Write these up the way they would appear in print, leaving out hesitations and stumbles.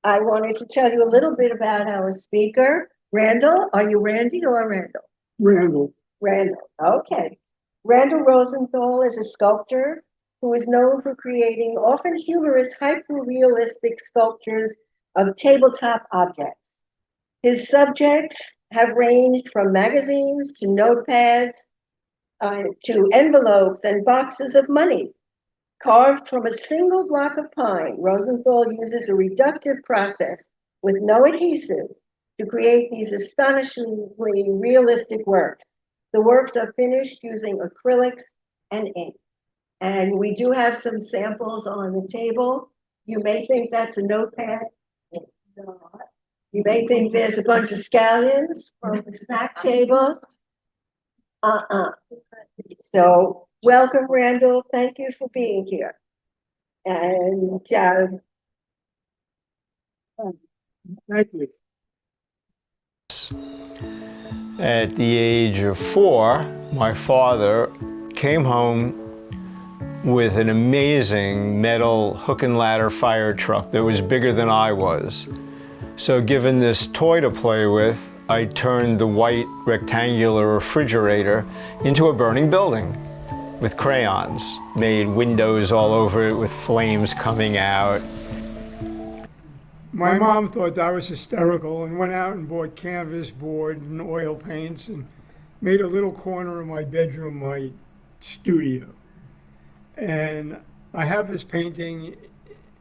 I wanted to tell you a little bit about our speaker, Randall. Are you Randy or Randall? Randall. Randall, okay. Randall Rosenthal is a sculptor who is known for creating often humorous, hyper-realistic sculptures of tabletop objects. His subjects have ranged from magazines to notepads to envelopes and boxes of money. Carved from a single block of pine, Rosenthal uses a reductive process with no adhesives to create these astonishingly realistic works. The works are finished using acrylics and ink. And we do have some samples on the table. You may think that's a notepad. It's not. You may think there's a bunch of scallions from the snack table. Uh-uh. So welcome, Randall. Thank you for being here. And Thank you. At the age of 4, my father came home with an amazing metal hook and ladder fire truck that was bigger than I was. So given this toy to play with, I turned the white rectangular refrigerator into a burning building with crayons, made windows all over it with flames coming out. My mom thought that was hysterical and went out and bought canvas board and oil paints and made a little corner of my bedroom my studio. And I have this painting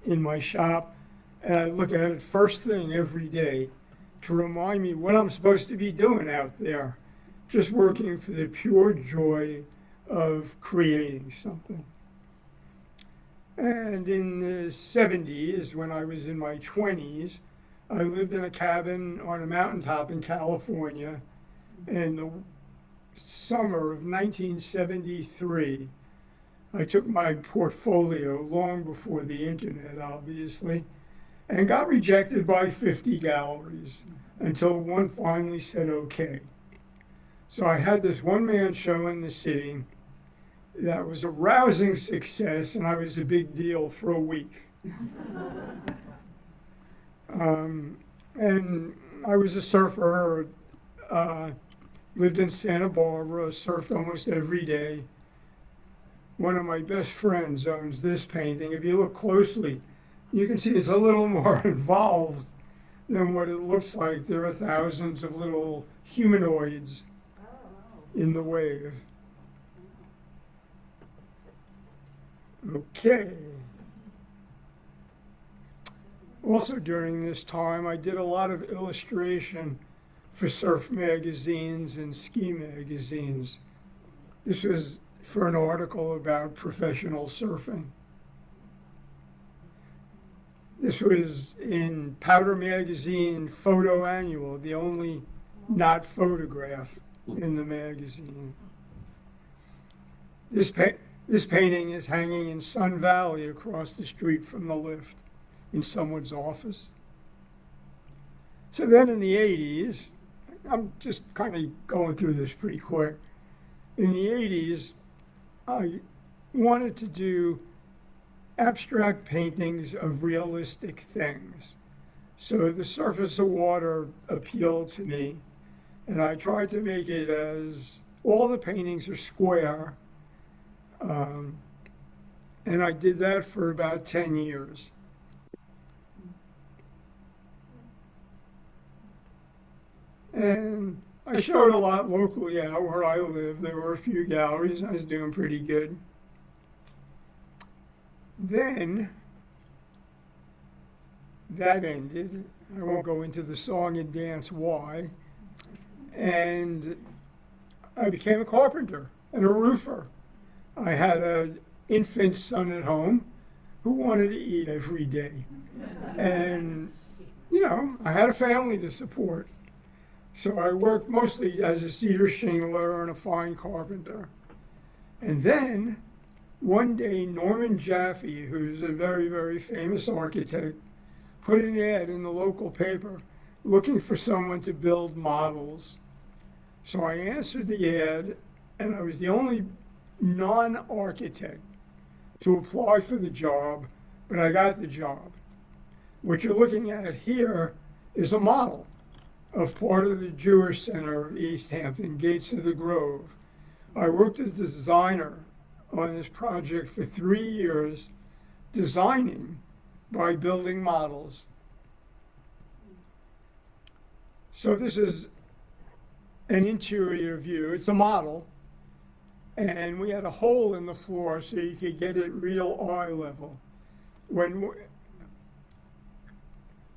in my shop, and I look at it first thing every day to remind me what I'm supposed to be doing out there, just working for the pure joy of creating something. And in the 70s, when I was in my 20s, I lived in a cabin on a mountaintop in California. In the summer of 1973, I took my portfolio, long before the internet, obviously, and got rejected by 50 galleries until one finally said okay. So I had this one-man show in the city that was a rousing success, and I was a big deal for a week. And I was a surfer, lived in Santa Barbara, surfed almost every day. One of my best friends owns this painting. If you look closely, you can see it's a little more involved than what it looks like. There are thousands of little humanoids in the wave. Okay. Also during this time, I did a lot of illustration for surf magazines and ski magazines. This was for an article about professional surfing. This was in Powder Magazine Photo Annual, the only not photograph in the magazine. This painting is hanging in Sun Valley across the street from the lift in someone's office. So then in the 80s, I'm just kind of going through this pretty quick. In the 80s, I wanted to do abstract paintings of realistic things. So the surface of water appealed to me, and I tried to make it as all the paintings are square. And I did that for about 10 years. And I showed a lot locally out where I live. There were a few galleries. I was doing pretty good. Then that ended. I won't go into the song and dance why. And I became a carpenter and a roofer. I had an infant son at home who wanted to eat every day. And, I had a family to support. So I worked mostly as a cedar shingler and a fine carpenter. And then one day, Norman Jaffe, who's a very, very famous architect, put an ad in the local paper looking for someone to build models. So I answered the ad, and I was the only non-architect to apply for the job, but I got the job. What you're looking at here is a model of part of the Jewish Center of East Hampton, Gates of the Grove. I worked as a designer on this project for 3 years, designing by building models. So this is an interior view. It's a model, and we had a hole in the floor so you could get it real eye level. When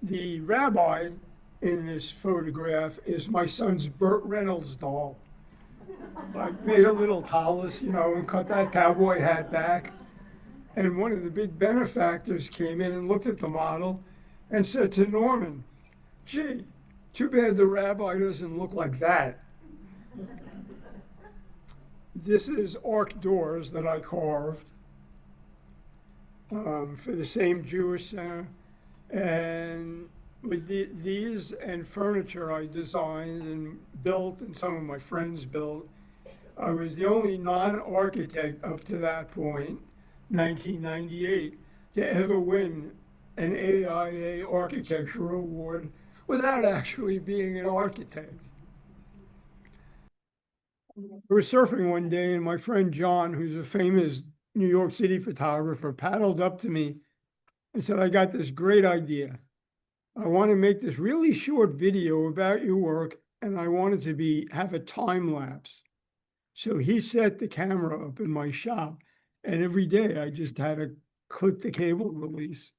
the rabbi in this photograph is my son's Burt Reynolds doll. I made a little tallis, and cut that cowboy hat back. And one of the big benefactors came in and looked at the model and said to Norman, "Gee, too bad the rabbi doesn't look like that." This is arc doors that I carved for the same Jewish Center. And with these and furniture I designed and built, and some of my friends built. I was the only non-architect up to that point, 1998, to ever win an AIA Architecture Award without actually being an architect. I was surfing one day, and my friend John, who's a famous New York City photographer, paddled up to me and said, "I got this great idea. I want to make this really short video about your work, and I want it to have a time lapse." So he set the camera up in my shop, and every day I just had to click the cable release.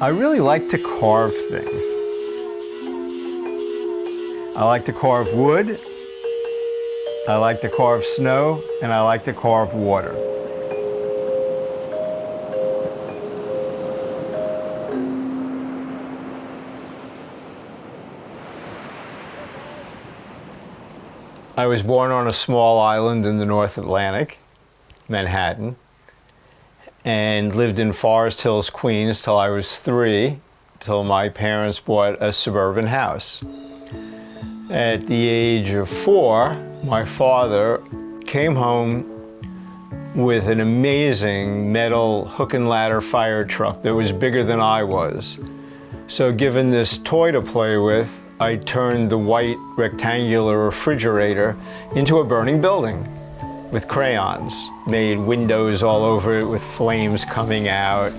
I really like to carve things. I like to carve wood, I like to carve snow, and I like to carve water. I was born on a small island in the North Atlantic, Manhattan, and lived in Forest Hills, Queens till I was 3, till my parents bought a suburban house. At the age of 4, my father came home with an amazing metal hook and ladder fire truck that was bigger than I was. So given this toy to play with, I turned the white rectangular refrigerator into a burning building with crayons, made windows all over it with flames coming out.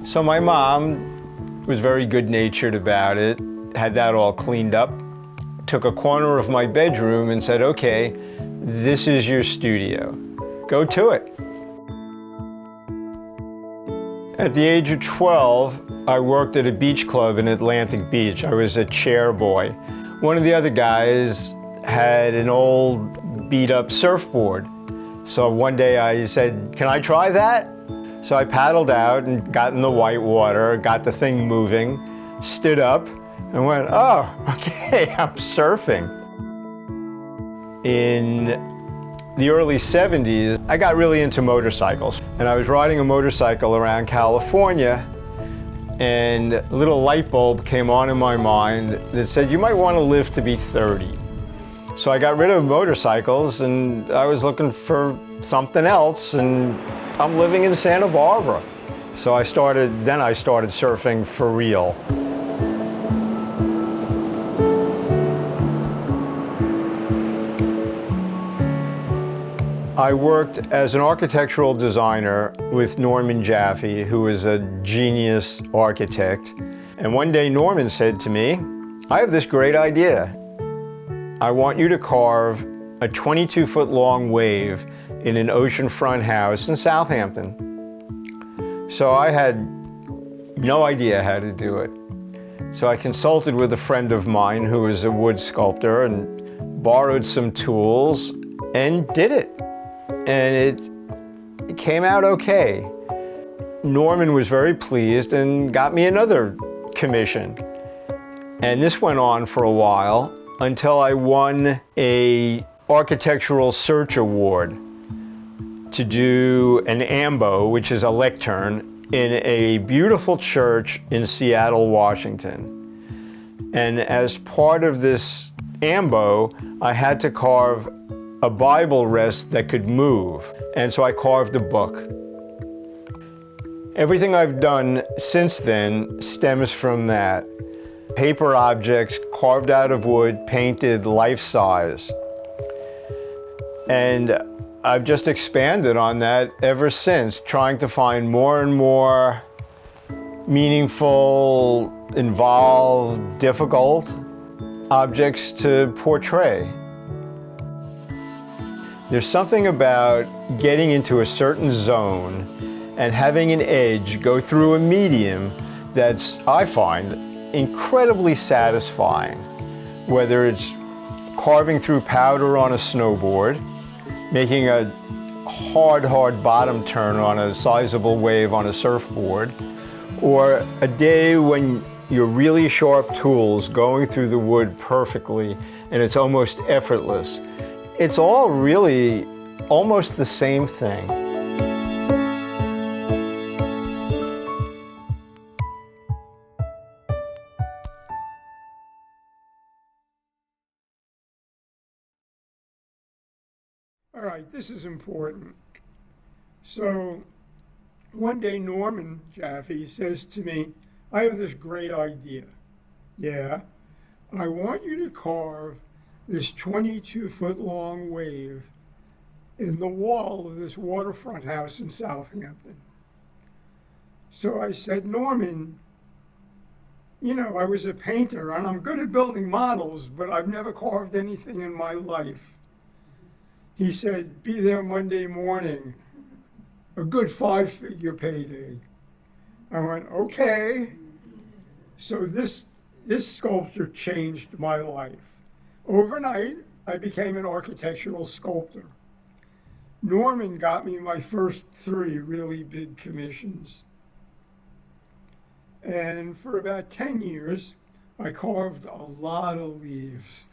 So my mom was very good-natured about it, had that all cleaned up, took a corner of my bedroom and said, "Okay, this is your studio. Go to it." At the age of 12, I worked at a beach club in Atlantic Beach. I was a chair boy. One of the other guys had an old beat-up surfboard. So one day I said, "Can I try that?" So I paddled out and got in the white water, got the thing moving, stood up, and went, "Oh, okay, I'm surfing." In the early 70s, I got really into motorcycles, and I was riding a motorcycle around California, and a little light bulb came on in my mind that said, "You might want to live to be 30. So I got rid of motorcycles, and I was looking for something else, and I'm living in Santa Barbara. So I started surfing for real. I worked as an architectural designer with Norman Jaffe, who was a genius architect. And one day Norman said to me, "I have this great idea. I want you to carve a 22-foot long wave in an oceanfront house in Southampton." So I had no idea how to do it. So I consulted with a friend of mine who was a wood sculptor and borrowed some tools and did it. And it came out okay. Norman was very pleased and got me another commission. And this went on for a while until I won a Architectural Search Award to do an ambo, which is a lectern, in a beautiful church in Seattle, Washington. And as part of this ambo, I had to carve a Bible rest that could move, and so I carved a book. Everything I've done since then stems from that. Paper objects carved out of wood, painted life-size. And I've just expanded on that ever since, trying to find more and more meaningful, involved, difficult objects to portray. There's something about getting into a certain zone and having an edge go through a medium that's, I find, incredibly satisfying. Whether it's carving through powder on a snowboard, making a hard bottom turn on a sizable wave on a surfboard, or a day when your really sharp tools going through the wood perfectly and it's almost effortless. It's all really almost the same thing. All right, this is important. So one day Norman Jaffe says to me, I have this great idea. Yeah, I want you to carve this 22-foot long wave in the wall of this waterfront house in Southampton. So I said, Norman, you know, I was a painter and I'm good at building models, but I've never carved anything in my life. He said, be there Monday morning, a good 5-figure payday. I went, okay. So this sculpture changed my life. Overnight, I became an architectural sculptor. Norman got me my first 3 really big commissions. And for about 10 years, I carved a lot of leaves.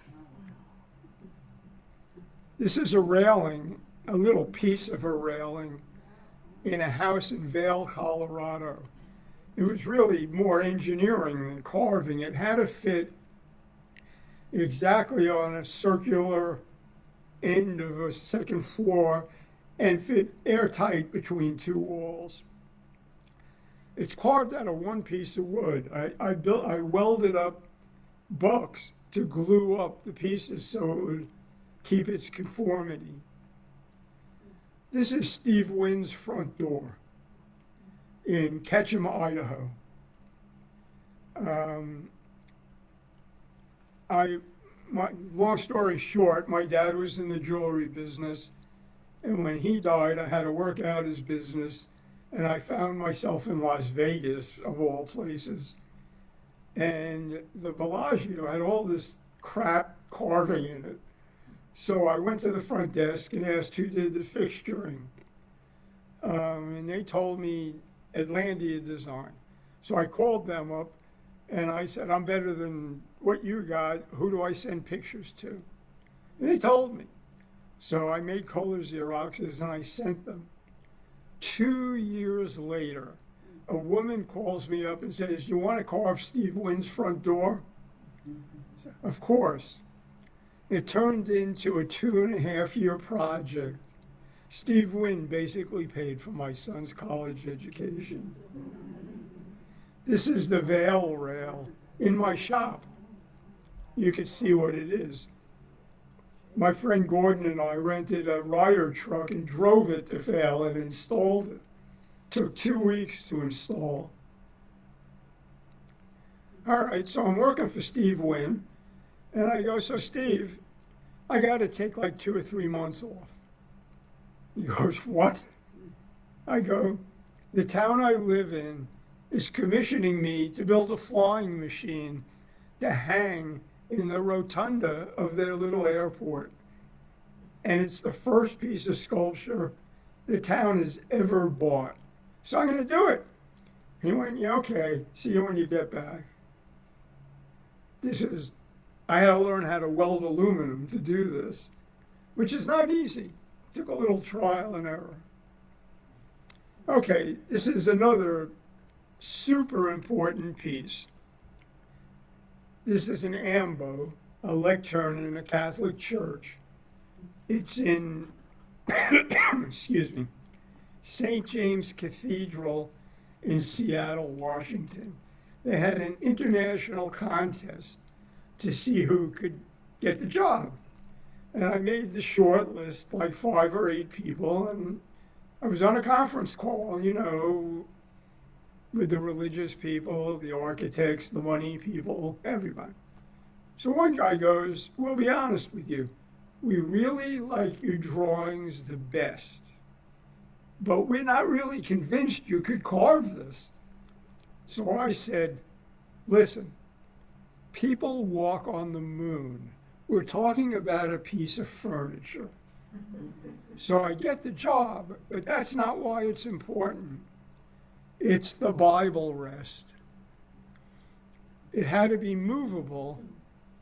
This is a railing, a little piece of a railing in a house in Vail, Colorado. It was really more engineering than carving. It had to fit exactly on a circular end of a second floor and fit airtight between 2 walls. It's carved out of one piece of wood. I welded up bucks to glue up the pieces so it would keep its conformity. This is Steve Wynn's front door in Ketchum, Idaho. Long story short, my dad was in the jewelry business, and when he died, I had to work out his business, and I found myself in Las Vegas, of all places. And the Bellagio had all this crap carving in it. So I went to the front desk and asked who did the fixturing. And they told me Atlantia Design. So I called them up and I said, I'm better than what you got. Who do I send pictures to? And they told me. So I made color Xeroxes and I sent them. 2 years later, a woman calls me up and says, do you want to carve Steve Wynn's front door? I said, of course. It turned into a 2.5-year project. Steve Wynn basically paid for my son's college education. This is the Vail rail in my shop. You can see what it is. My friend Gordon and I rented a Ryder truck and drove it to Vail and installed it. Took 2 weeks to install. All right, so I'm working for Steve Wynn. And I go, so Steve, I got to take like 2 or 3 months off. He goes, what? I go, the town I live in is commissioning me to build a flying machine to hang in the rotunda of their little airport. And it's the first piece of sculpture the town has ever bought. So I'm going to do it. He went, yeah, okay, see you when you get back. I had to learn how to weld aluminum to do this, which is not easy. Took a little trial and error. Okay, this is another super important piece. This is an ambo. a lectern in a Catholic church. It's in, excuse me, St. James Cathedral in Seattle, Washington. They had an international contest to see who could get the job. And I made the short list, like 5 or 8 people, and I was on a conference call, you know, with the religious people, the architects, the money people, everybody. So one guy goes, "We'll be honest with you. We really like your drawings the best, but we're not really convinced you could carve this." So I said, "Listen, people walk on the moon. We're talking about a piece of furniture. So I get the job, but that's not why it's important. It's the Bible rest. It had to be movable.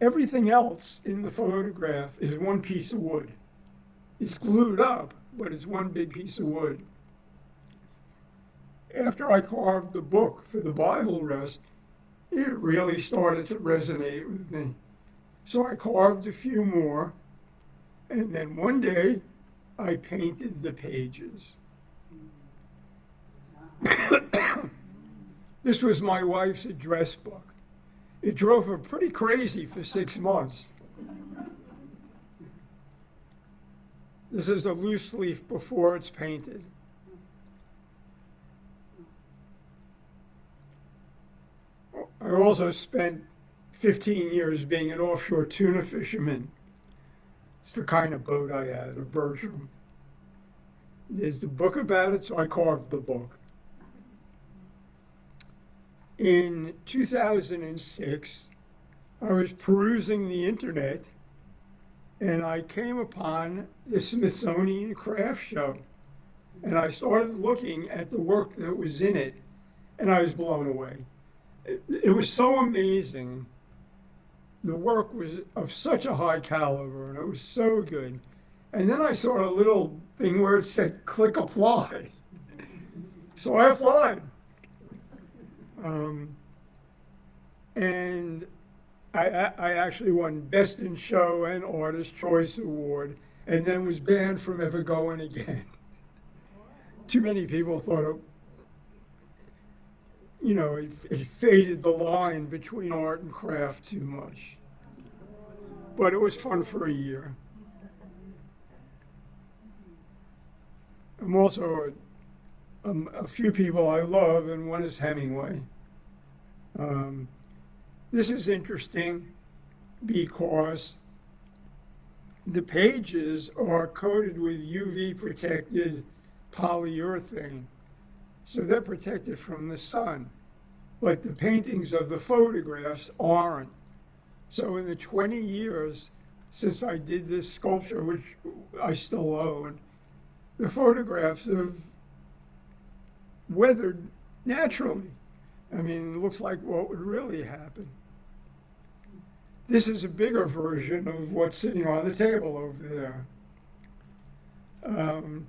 Everything else in the photograph is one piece of wood. It's glued up, but it's one big piece of wood." After I carved the book for the Bible rest, it really started to resonate with me. So I carved a few more, and then one day I painted the pages. This was my wife's address book. It drove her pretty crazy for 6 months. This is a loose leaf before it's painted. I also spent 15 years being an offshore tuna fisherman. It's the kind of boat I had, a Bertram. There's the book about it, so I carved the book. In 2006, I was perusing the internet, and I came upon the Smithsonian Craft Show. And I started looking at the work that was in it, and I was blown away. It was so amazing. The work was of such a high caliber, and it was so good. And then I saw a little thing where it said, "Click apply." So I applied. And I actually won Best in Show and Artist Choice Award, and then was banned from ever going again. Too many people thought it faded the line between art and craft too much. But it was fun for a year. I'm also a few people I love, and one is Hemingway. This is interesting because the pages are coated with UV protected polyurethane. So they're protected from the sun, but the paintings of the photographs aren't. So in the 20 years since I did this sculpture, which I still own, the photographs have weathered naturally. I mean, it looks like what would really happen. This is a bigger version of what's sitting on the table over there.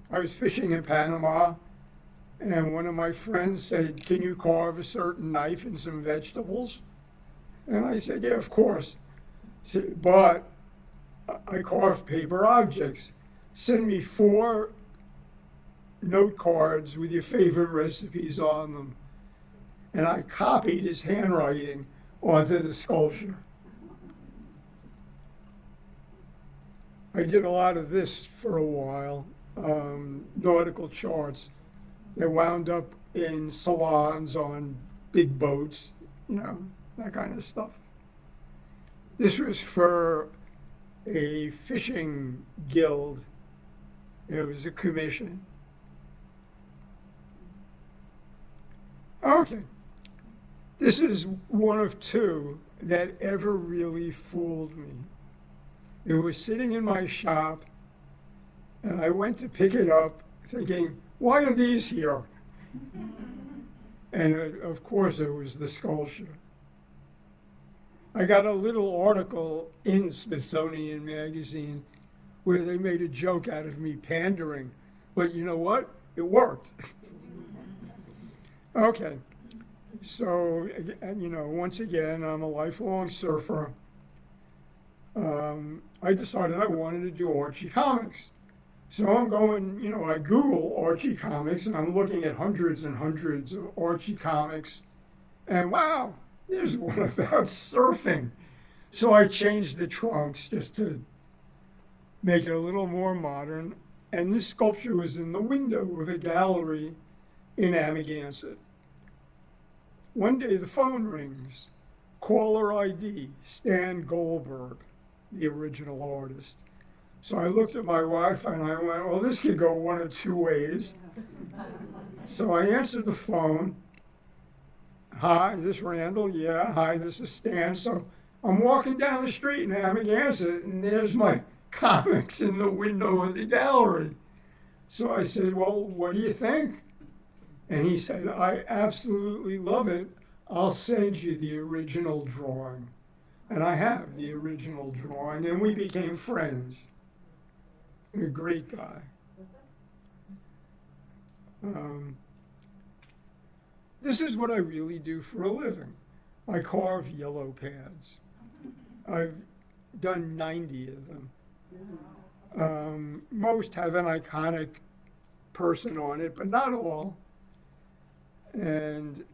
I was fishing in Panama, and one of my friends said, "Can you carve a certain knife and some vegetables?" And I said, "Yeah, of course." He said, "But I carve paper objects. Send me 4 note cards with your favorite recipes on them." And I copied his handwriting onto the sculpture. I did a lot of this for a while, nautical charts. They wound up in salons on big boats, that kind of stuff. This was for a fishing guild. It was a commission. Okay. This is one of 2 that ever really fooled me. It was sitting in my shop, and I went to pick it up thinking, "Why are these here?" And of course it was the sculpture. I got a little article in Smithsonian Magazine where they made a joke out of me pandering, but you know what? It worked. Okay, so once again, I'm a lifelong surfer. I decided I wanted to do Archie comics. So I'm going, I Google Archie comics and I'm looking at hundreds and hundreds of Archie comics. And wow, there's one about surfing. So I changed the trunks just to make it a little more modern. And this sculpture was in the window of a gallery in Amagansett. One day the phone rings. Caller ID, Stan Goldberg, the original artist. So I looked at my wife and I went, well, this could go one of two ways. So I answered the phone. Hi, is this Randall? Yeah. Hi, this is Stan. So I'm walking down the street in Amagansett and there's my comics in the window of the gallery. So I said, well, what do you think? And he said, I absolutely love it. I'll send you the original drawing. And I have the original drawing, and we became friends. A great guy. This is what I really do for a living. I carve yellow pads. I've done 90 of them. Most have an iconic person on it, but not all. And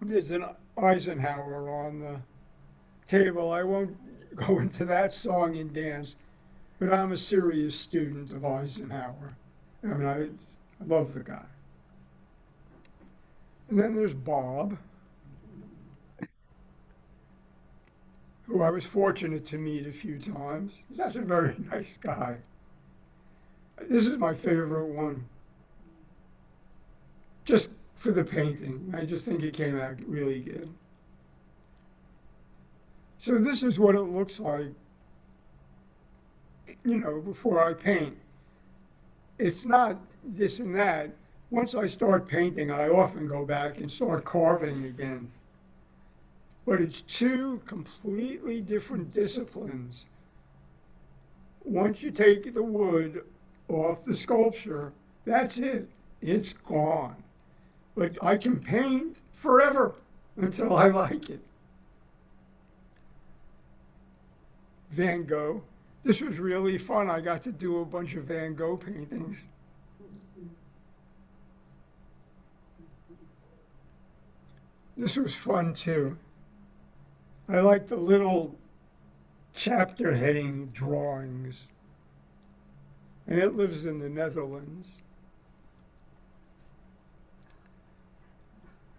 there's an Eisenhower on the table. I won't go into that song and dance, but I'm a serious student of Eisenhower. I mean, I love the guy. And then there's Bob, who I was fortunate to meet a few times. He's actually a very nice guy. This is my favorite one. Just for the painting. I just think it came out really good. So this is what it looks like, before I paint. It's not this and that. Once I start painting, I often go back and start carving again. But it's two completely different disciplines. Once you take the wood off the sculpture, that's it. It's gone. But I can paint forever until I like it. Van Gogh. This was really fun. I got to do a bunch of Van Gogh paintings. This was fun too. I like the little chapter heading drawings. And it lives in the Netherlands.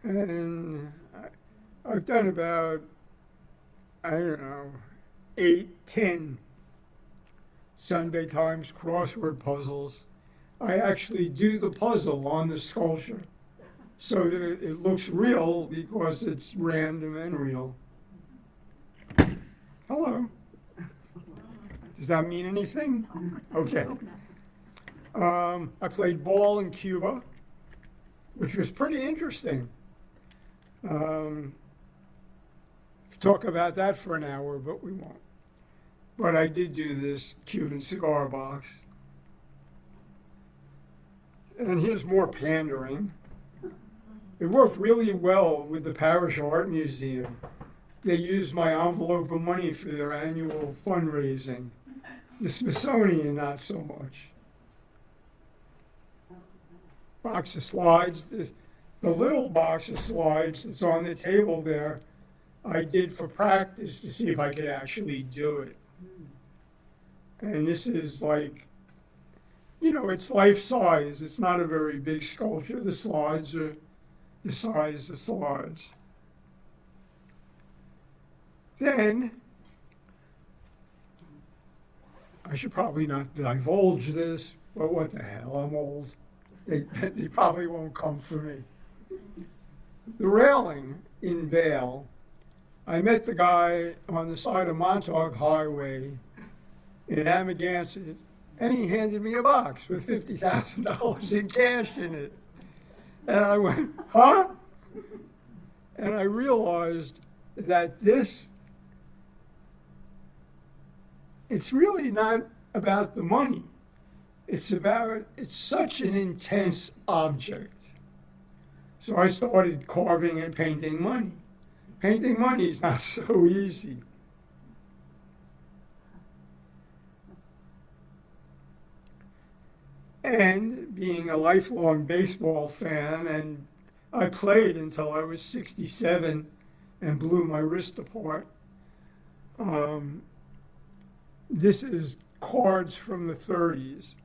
And I've done about, 8, 10 Sunday Times crossword puzzles. I actually do the puzzle on the sculpture so that it looks real because it's random and real. Hello. Does that mean anything? Okay. I played ball in Cuba, which was pretty interesting. Talk about that for an hour, but we won't. But I did do this Cuban cigar box. And here's more pandering. It worked really well with the Parish Art Museum. They used my envelope of money for their annual fundraising. The Smithsonian, not so much. Box of slides. The little box of slides that's on the table there, I did for practice to see if I could actually do it. And this is like, it's life size. It's not a very big sculpture. The slides are the size of slides. Then, I should probably not divulge this, but what the hell, I'm old. They probably won't come for me. The railing in Vail, I met the guy on the side of Montauk Highway in Amagansett, and he handed me a box with $50,000 in cash in it. And I went, huh? And I realized that it's really not about the money. It's such an intense object. So I started carving and painting money. Painting money is not so easy. And being a lifelong baseball fan, and I played until I was 67 and blew my wrist apart. This is cards from the 30s,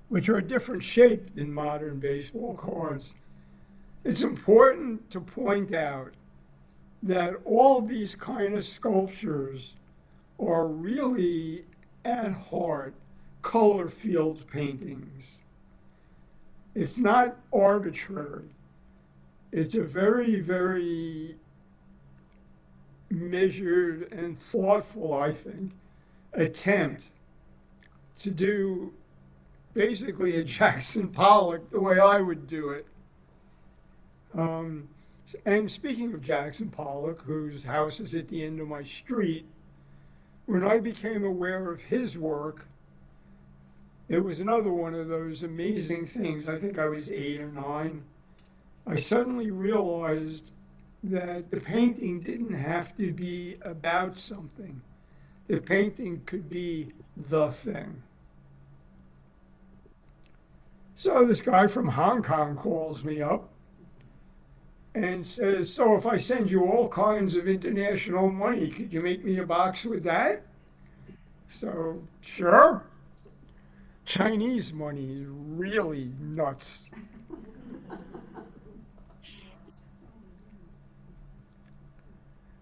which are a different shape than modern baseball cards. It's important to point out that all these kind of sculptures are really, at heart, color field paintings. It's not arbitrary. It's a very, very measured and thoughtful, I think, attempt to do basically a Jackson Pollock the way I would do it. And speaking of Jackson Pollock, whose house is at the end of my street, when I became aware of his work, it was another one of those amazing things. I think I was 8 or 9. I suddenly realized that the painting didn't have to be about something. The painting could be the thing. So this guy from Hong Kong calls me up and says, so if I send you all kinds of international money, could you make me a box with that? So, sure. Chinese money is really nuts.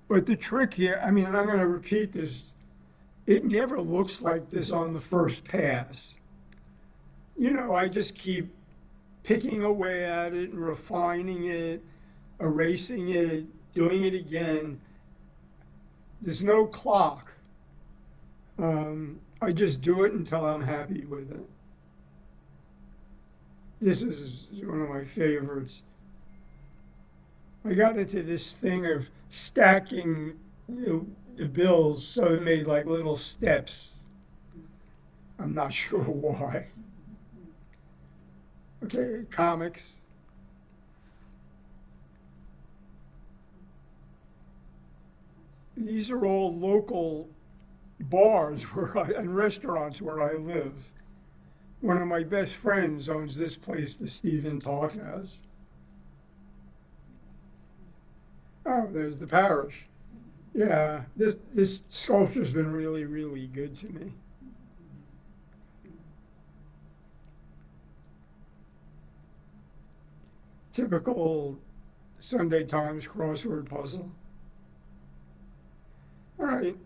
But the trick here, I mean, and I'm going to repeat this, it never looks like this on the first pass. You know, I just keep picking away at it and refining it, erasing it, doing it again. There's no clock. I just do it until I'm happy with it. This is one of my favorites. I got into this thing of stacking the bills so it made like little steps. I'm not sure why. Okay, comics. These are all local bars and restaurants where I live. One of my best friends owns this place, the Stephen Talk House. Oh, there's the parish. Yeah, this sculpture's been really, really good to me. Typical Sunday Times crossword puzzle. All right.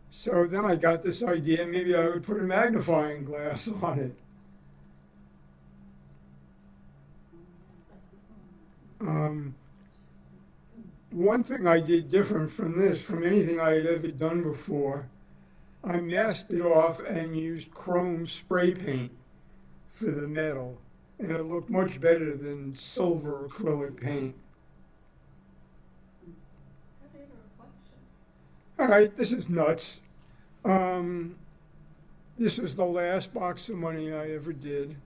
So then I got this idea, maybe I would put a magnifying glass on it. One thing I did different from this, from anything I had ever done before, I masked it off and used chrome spray paint for the metal. And it looked much better than silver acrylic paint. All right, this is nuts. This was the last box of money I ever did.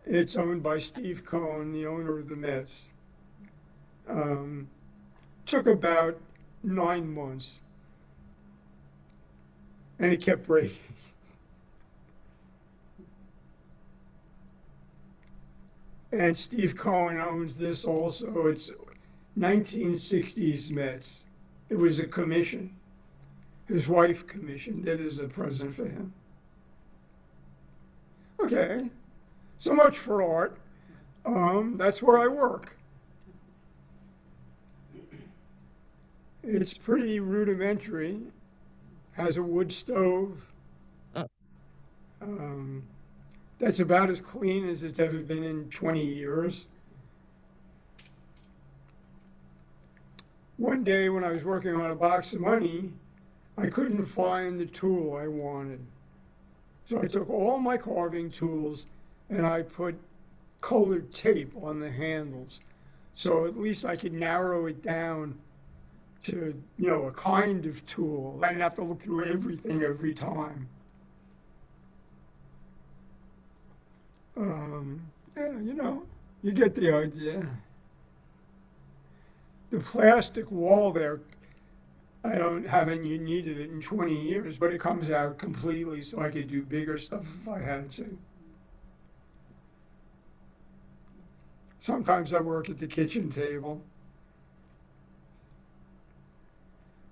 It's owned by Steve Cohen, the owner of the Mets. Took about 9 months. And it kept breaking. And Steve Cohen owns this also. It's 1960s Mets. It was a commission. His wife commissioned it as a present for him. Okay, so much for art. That's where I work. It's pretty rudimentary. Has a wood stove. That's about as clean as it's ever been in 20 years. One day when I was working on a box of money, I couldn't find the tool I wanted. So I took all my carving tools and I put colored tape on the handles. So at least I could narrow it down to, a kind of tool. I didn't have to look through everything every time. Yeah, you get the idea. The plastic wall there, haven't needed it in 20 years, but it comes out completely so I could do bigger stuff if I had to. Sometimes I work at the kitchen table.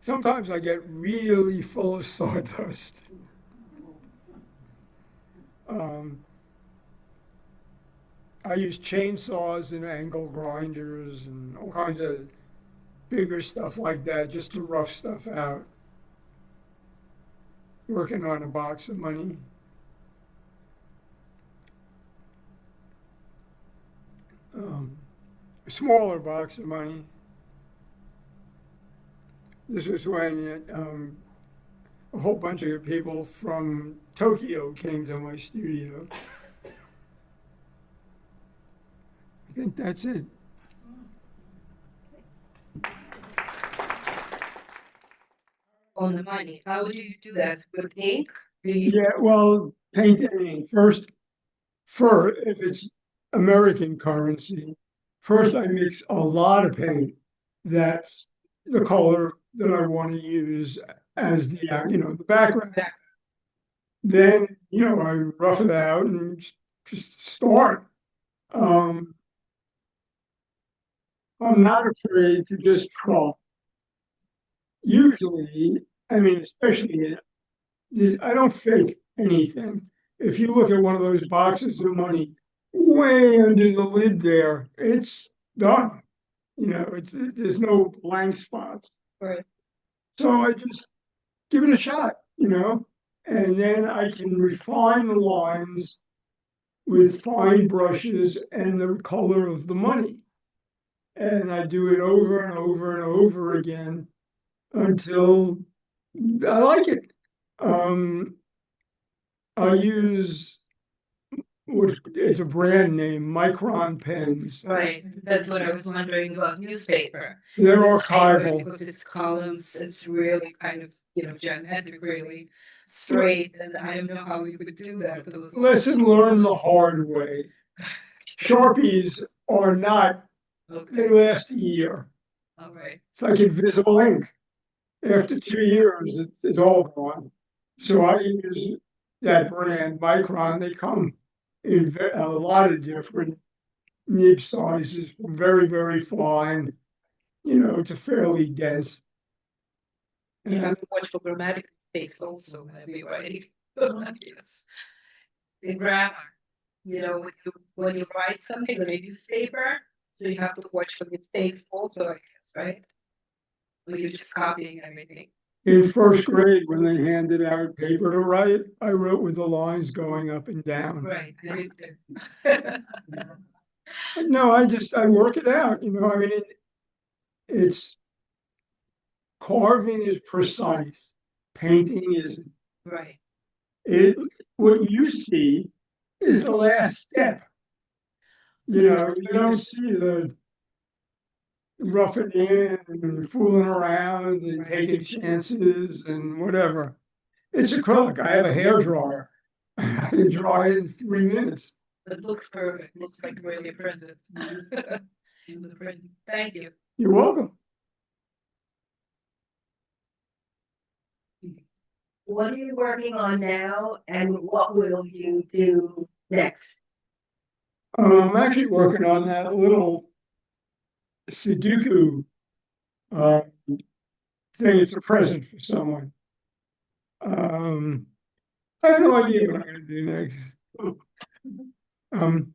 Sometimes I get really full of sawdust. I use chainsaws and angle grinders and all kinds of bigger stuff like that just to rough stuff out. Working on a box of money. A smaller box of money. This was when a whole bunch of people from Tokyo came to my studio. I think that's it. On the money, how do you do that? With ink? Do you? Yeah, well, painting first, if it's American currency, first I mix a lot of paint that's the color that I want to use as the, the background. Then, I rough it out and just start. I'm not afraid to just draw. Usually, especially, I don't fake anything. If you look at one of those boxes of money, way under the lid there, it's done. There's no blank spots. Right. So I just give it a shot, and then I can refine the lines with fine brushes and the color of the money. And I do it over and over and over again until I like it. I use it's a brand name, Micron pens. Right, that's what I was wondering about newspaper. They're Newspaper, archival. because it's columns, it's really kind of, geometric, really straight, and I don't know how we could do that. Lesson learned the hard way. Sharpies are not, they Okay, last a year. all right, It's like invisible ink. After 2 years, it's all gone. So I use that brand, Micron. They come in a lot of different nib sizes, from very, very fine, to fairly dense. you And have to watch for grammatic mistakes also, maybe, right? Yes. The grammar, when you write something on a newspaper, so you have to watch for mistakes also, I guess, right? Or you're just copying everything. in first grade, when they handed out paper to write, I wrote with the lines going up and down. Right, I did too. No, I work it out, it's carving is precise, painting is Right, what you see is the last step. You don't see the roughing in and fooling around and taking chances and whatever. It's acrylic. I have a hair dryer. I can dry it in 3 minutes. it looks perfect, looks like really printed. Thank you. You're welcome. What are you working on now, and what will you do next? I'm actually working on that little Sudoku thing. It's a present for someone. I have no idea what I'm going to do next. I'm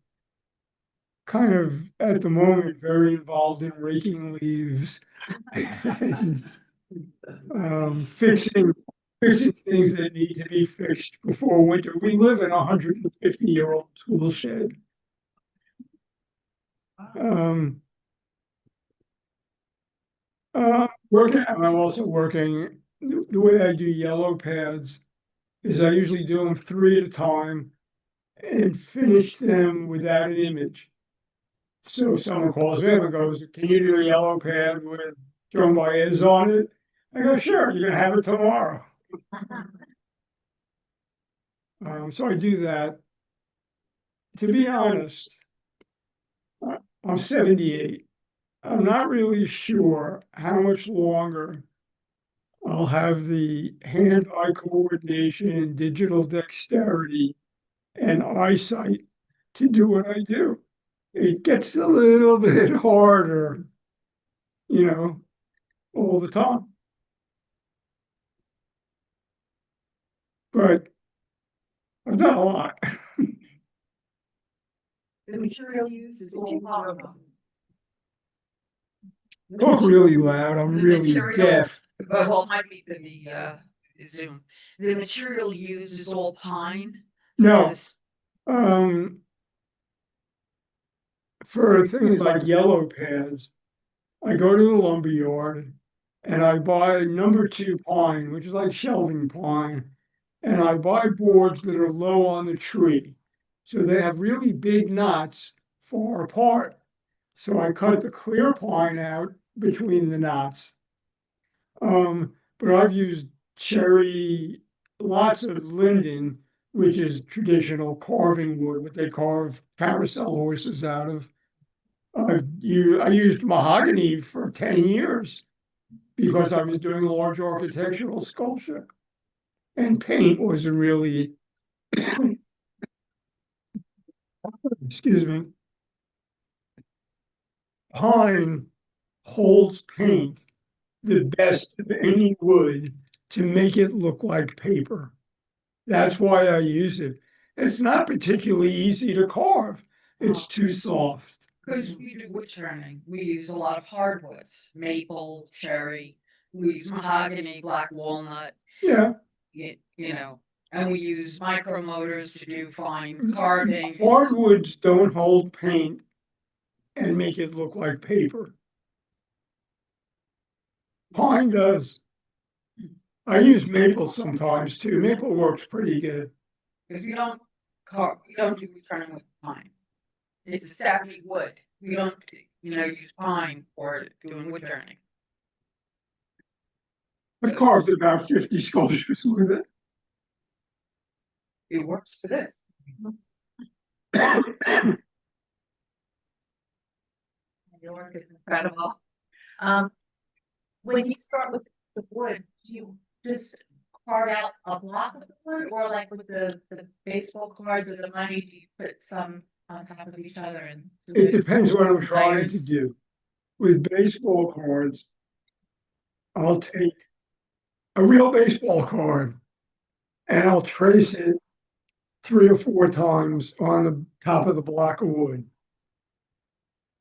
kind of at the moment very involved in raking leaves and fixing things that need to be fixed before winter. We live in a 150-year-old tool shed. I'm also working, the way I do yellow pads is I usually do them 3 at a time and finish them without an image. So if someone calls me up and goes, "Can you do a yellow pad with Joan Baez on it?" I go, "Sure, you're gonna have it tomorrow." So I do that. To be honest, I'm 78. I'm not really sure how much longer I'll have the hand-eye coordination, digital dexterity, and eyesight to do what I do. It gets a little bit harder, all the time. But I've done a lot. The material used is all powerful. Talk really loud, I'm really deaf. Well, it might be the Zoom. The material used is all pine. No, This- for things like yellow pads, I go to the lumber yard and I buy #2 pine, which is like shelving pine. And I buy boards that are low on the tree. So they have really big knots far apart. So I cut the clear pine out between the knots. But I've used cherry, lots of linden, which is traditional carving wood, what they carve carousel horses out of. I used mahogany for 10 years because I was doing large architectural sculpture. And paint was a really, excuse me, pine holds paint the best of any wood to make it look like paper. That's why I use it. It's not particularly easy to carve. It's too soft. Because we do wood turning, we use a lot of hardwoods, maple, cherry, we use mahogany, black walnut, Yeah, and we use micromotors to do fine carving. hardwoods don't hold paint and make it look like paper. Pine does. I use maple sometimes too. Maple works pretty good. Because we don't do wood turning with pine. It's a sappy wood, we don't, use pine for doing wood turning. I've carved about 50 sculptures with it. It works for this. Your work is incredible. When you start with the wood, do you just carve out a block of the wood, or like with the baseball cards or the money, do you put some on top of each other and? It depends what I'm trying layers? to do. With baseball cards, I'll take a real baseball card and I'll trace it 3 or 4 times on the top of the block of wood.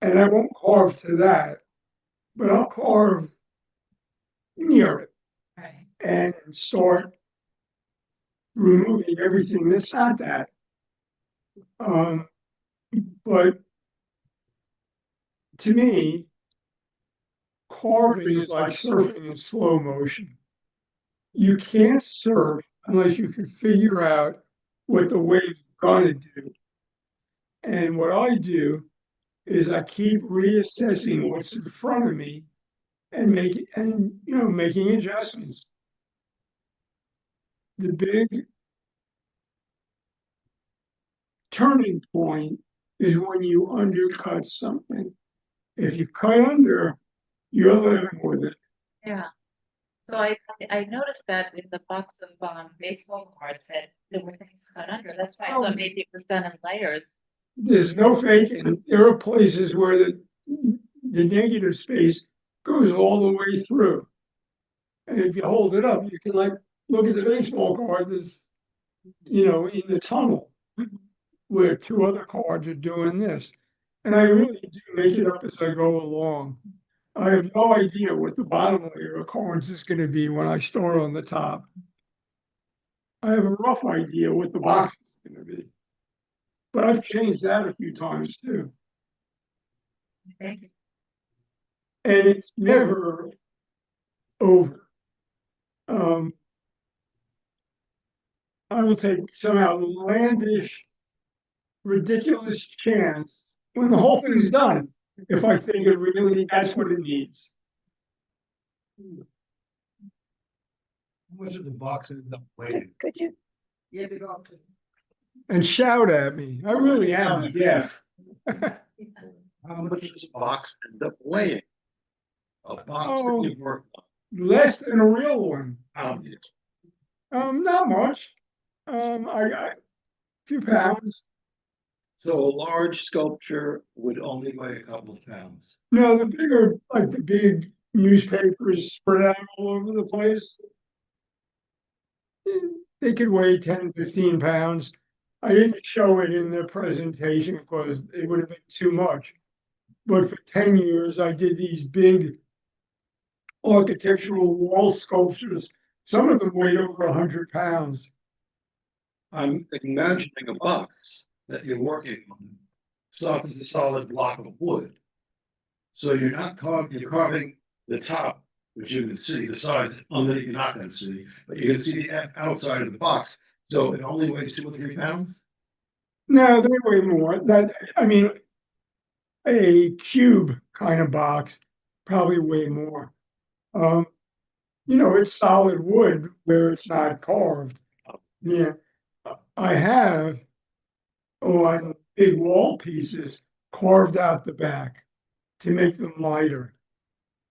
And I won't carve to that, but I'll carve near it Right. and start removing everything that's not that. But to me, carving is like surfing in slow motion. You can't surf unless you can figure out what the wave's gonna do. And what I do is I keep reassessing what's in front of me and making adjustments. The big turning point is when you undercut something. If you cut under, you're living with it. Yeah. So I noticed that in the box of baseball cards that there were things cut under. That's why I thought maybe it was done in layers. There's no faking. There are places where the negative space goes all the way through. And if you hold it up, you can look at the baseball card that's, in the tunnel where 2 other cards are doing this. And I really do make it up as I go along. I have no idea what the bottom layer of cards is going to be when I start on the top. I have a rough idea what the box is going to be. But I've changed that a few times too. Thank you. And it's never over. I will take some outlandish, ridiculous chance when the whole thing's done, if I think it really, that's what it needs. How much of the box ended up weighing? Could you, Yeah, we go to. And shout at me. I really am deaf. How much does a box end up weighing? A box that you work on. less than a real one. Obvious. Not much. I got a few pounds. So a large sculpture would only weigh a couple of pounds. No, the bigger, like the big newspapers spread out all over the place, they could weigh 10, 15 pounds. I didn't show it in the presentation because it would have been too much. But for 10 years, I did these big architectural wall sculptures. Some of them weighed over 100 pounds. I'm imagining a box that you're working on. Starts as a solid block of wood. So you're not carving, you're carving the top, which you can see, the sides underneath you're not going to see, but you can see the outside of the box. So it only weighs 2 or 3 pounds. No, they weigh more. I mean, a cube kind of box probably weigh more. It's solid wood where it's not carved. Yeah, I have on big wall pieces carved out the back to make them lighter.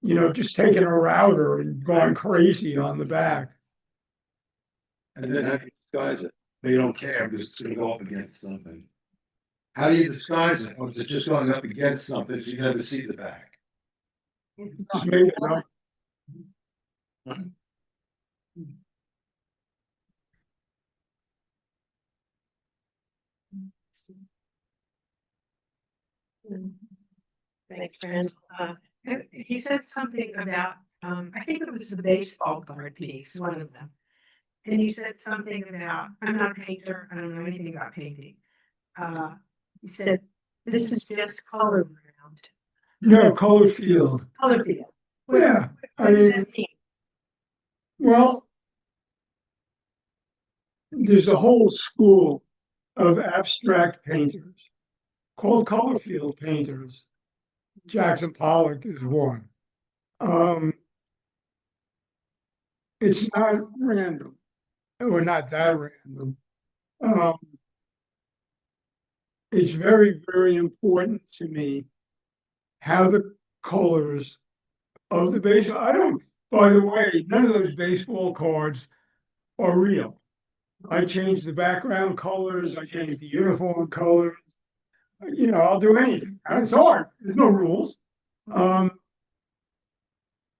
Just taking a router and gone crazy on the back. And then how do you disguise it? They don't care because it's going to go up against something. How do you disguise it? Or is it just going up against something so you never see the back? Just make it up. Thanks, Randall. He said something about, I think it was the baseball card piece, one of them. And you said something about, I'm not a painter, I don't know anything about painting. You said, this is just color ground. No, color field. Color field. Yeah, I What does mean, that mean? well, there's a whole school of abstract painters called color field painters. Jackson Pollock is one. It's not random, or not that random. It's very, very important to me how the colors of the baseball. By the way, none of those baseball cards are real. I changed the background colors, I changed the uniform colors. I'll do anything. It's art. There's no rules. Are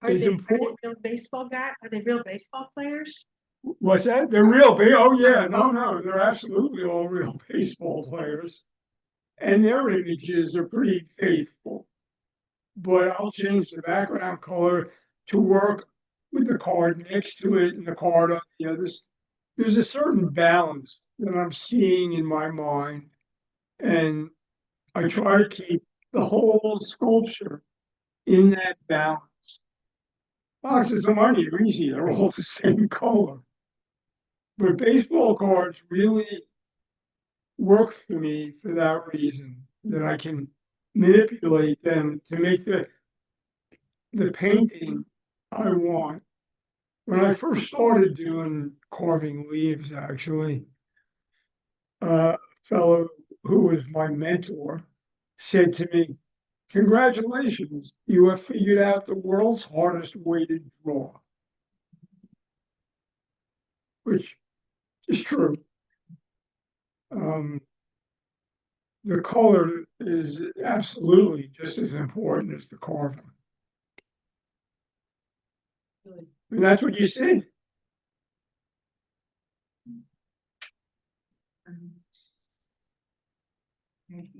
It's they important. real baseball guys? Are they real baseball players? What's that? They're real. Oh yeah, no, they're absolutely all real baseball players, and their images are pretty faithful. But I'll change the background color to work with the card next to it and the card on the others. There's a certain balance that I'm seeing in my mind, and I try to keep the whole sculpture in that balance. Boxes of money are easy, they're all the same color. But baseball cards really work for me for that reason, that I can manipulate them to make the painting I want. When I first started doing carving leaves, actually, a fellow who was my mentor said to me, "Congratulations, you have figured out the world's hardest way to draw." Which is true. The color is absolutely just as important as the carving. And that's what you see.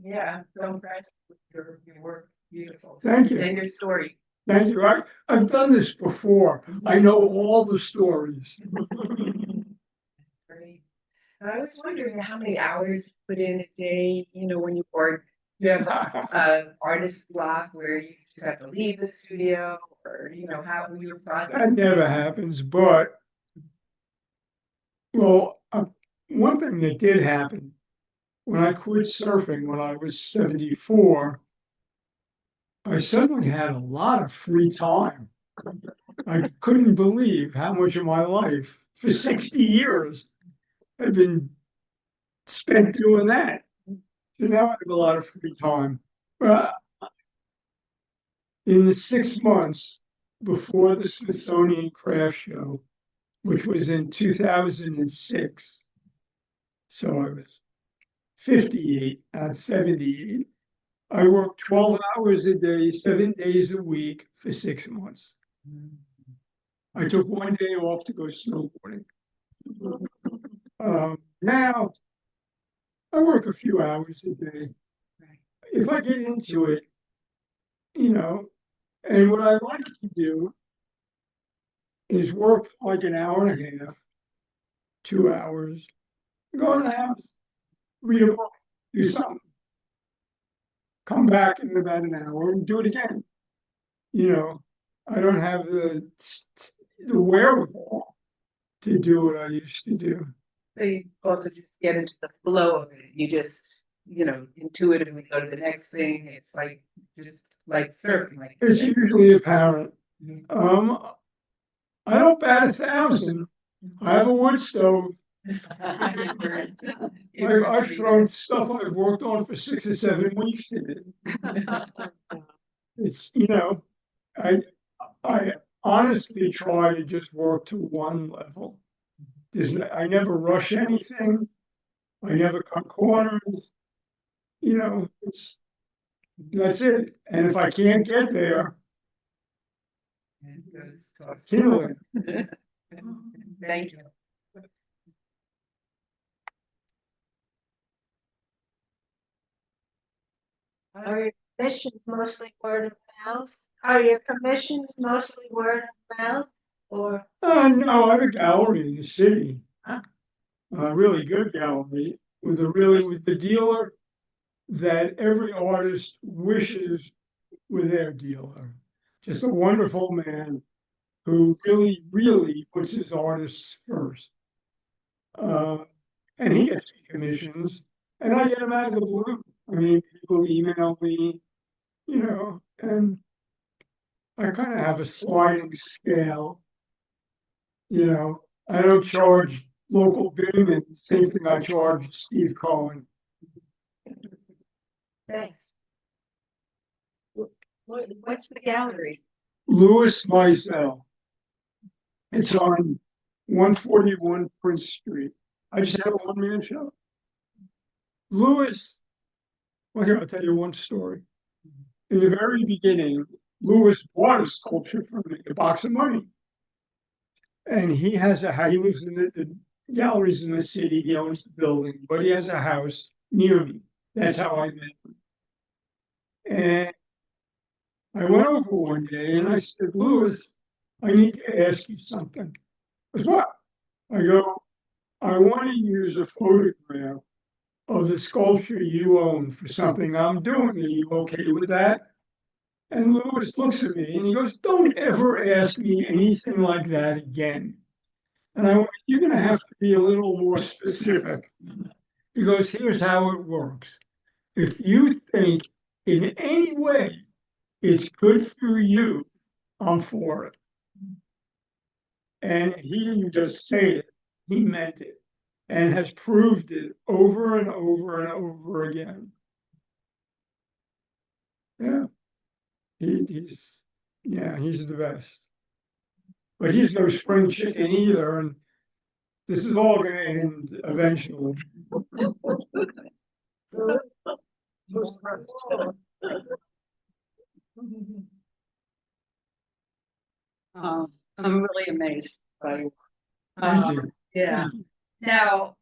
Yeah, I'm so impressed with your work. Beautiful. Thank you. And your story. Thank you. I've done this before. I know all the stories. Great. I was wondering how many hours you put in a day, when you work. You have an artist block where you just have to leave the studio, or how your process. That never happens, but well, one thing that did happen when I quit surfing when I was 74, I suddenly had a lot of free time. I couldn't believe how much of my life for 60 years had been spent doing that. So now I have a lot of free time. But in the 6 months before the Smithsonian Craft Show, which was in 2006. So I was 58, not 78. I worked 12 hours a day, 7 days a week for 6 months. I took one day off to go snowboarding. Now I work a few hours a day. If I get into it, and what I like to do is work for like an hour and a half, 2 hours, go in the house, read a book, do something, come back in about an hour and do it again. I don't have the wherewithal to do what I used to do. They also just get into the flow of it. You just, intuitively go to the next thing. It's like just like surfing. Like It's usually apparent. I don't bat 1,000. I have a wood stove. I've thrown stuff I've worked on for 6 or 7 weeks in it. It's, I honestly try to just work to one level. I never rush anything. I never cut corners. That's it. And if I can't get there, kill it. Thank you. Are your commissions mostly word of mouth? Are your commissions mostly word of mouth? Or No, I have a gallery in the city. A really good gallery with the dealer that every artist wishes with their dealer. Just a wonderful man who really, really puts his artists first. And he gets commissions, and I get them out of the blue. I mean, people email me, and I kind of have a sliding scale. I don't charge local Bingman, same thing I charge Steve Cohen. thanks. What's the gallery? Louis Meisel. It's on 141 Prince Street. I just had a one-man show. Louis, well, here, I'll tell you one story. In the very beginning, Louis bought a sculpture from me, a box of money. And he lives in the galleries in the city, he owns the building, but he has a house near me. That's how I met him. And I went over one day and I said, Louis, I need to ask you something. He goes, what? I go, I want to use a photograph of the sculpture you own for something I'm doing. Are you okay with that? And Louis looks at me and he goes, don't ever ask me anything like that again. And I went, you're going to have to be a little more specific. He goes, here's how it works. If you think in any way it's good for you, I'm for it. And he didn't just say it, he meant it and has proved it over and over and over again. Yeah. He's the best. But he's no spring chicken either, and this is all going to end eventually. I'm really amazed by you. Thank you. Yeah. Now,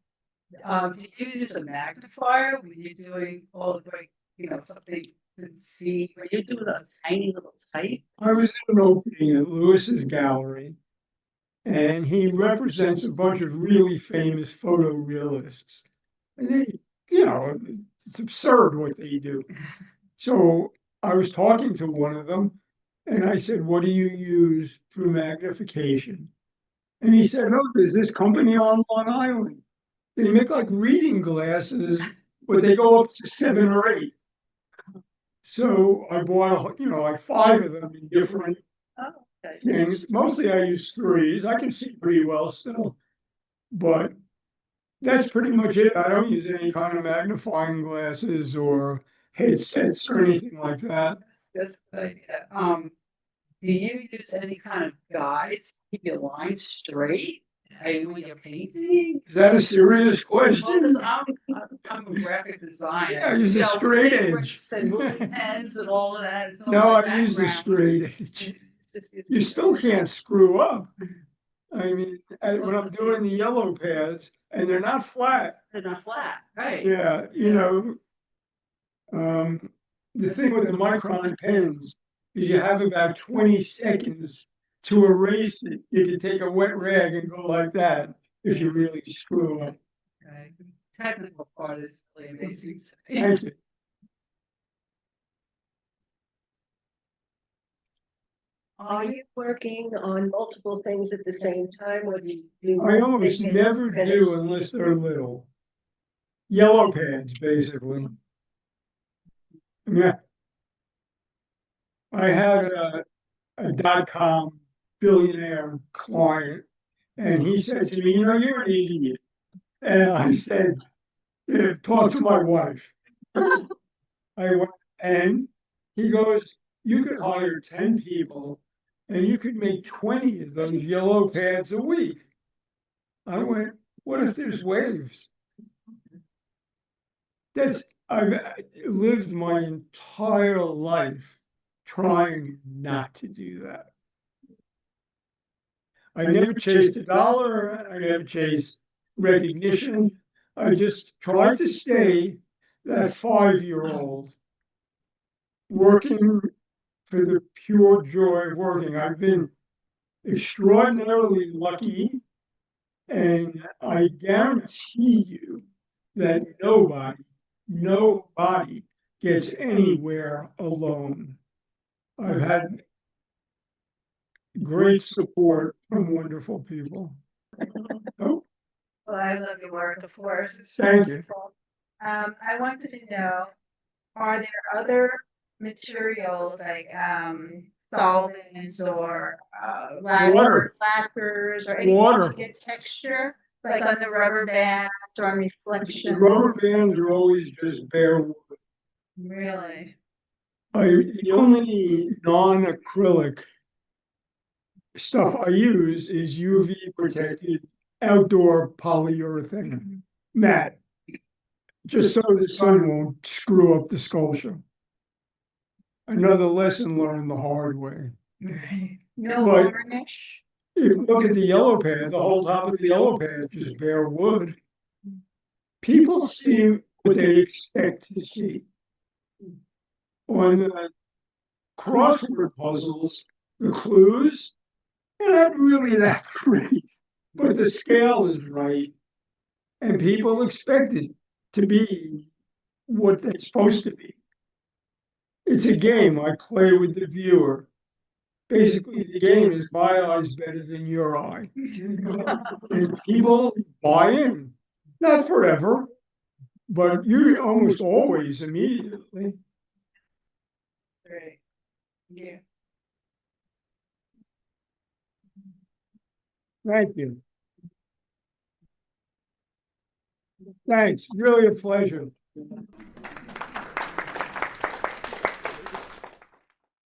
did you use a magnifier when you're doing all the something to see? Were you doing a tiny little type? I was in an opening at Lewis's gallery, and he represents a bunch of really famous photorealists. And they, it's absurd what they do. So I was talking to one of them, and I said, what do you use for magnification? And he said, oh, there's this company on Long Island. They make like reading glasses, but they go up to 7 or 8. So I bought, like 5 of them in different things. Mostly I use 3s. I can see pretty well still. But that's pretty much it. I don't use any kind of magnifying glasses or headsets or anything like that. That's good idea. Do you use any kind of guides to keep your lines straight? When you're painting? Is that a serious Well, question? 'cause I'm a graphic designer. Yeah, I use a You know, straight things where edge. you Say moving pens and all of that. it's all No, my I use the background. straight edge. It's You still can't screw up. I mean, when Well, I'm doing the yellow pads, and they're not flat. They're not flat, right? Yeah, you know, the thing with the micron pens is you have about 20 seconds to erase it. You can take a wet rag and go like that if you really screw up. Okay. The technical part is really amazing. to me. Thank you. Are you working on multiple things at the same time, or do you do I one almost thing and never finish? do unless they're little. Yellow pads, basically. Yeah. I had a .com billionaire client, and he said to me, you know, you're an idiot. And I said, "Yeah, talk to my wife." I went, and he goes, you could hire 10 people and you could make 20 of those yellow pads a week. I went, what if there's waves? I've lived my entire life trying not to do that. I never chased a dollar. I never chased recognition. I just tried to stay that 5-year-old working for the pure joy of working. I've been extraordinarily lucky, and I guarantee you that nobody gets anywhere alone. I've had great support from wonderful people. Oh, Well, I love your work, of course. It's thank you. wonderful. I wanted to know, are there other materials like solvents or Water. lacquers or anything Water. to get texture, like on the rubber bands or on The reflection? rubber bands are always just bare wood. Really? The only non-acrylic stuff I use is UV protected outdoor polyurethane mat, just so the sun won't screw up the sculpture. Another lesson learned the hard way. No But varnish? if you look at the yellow pad, the whole top of the yellow pad is just bare wood. People see what they expect to see. On the crossword puzzles, the clues, they're not really that great, but the scale is right, and people expect it to be what it's supposed to be. It's a game I play with the viewer. Basically, the game is my eye's better than your eye. And people buy in. Not forever, but you almost always immediately. Great. Yeah. Thank you. Thanks, really a pleasure.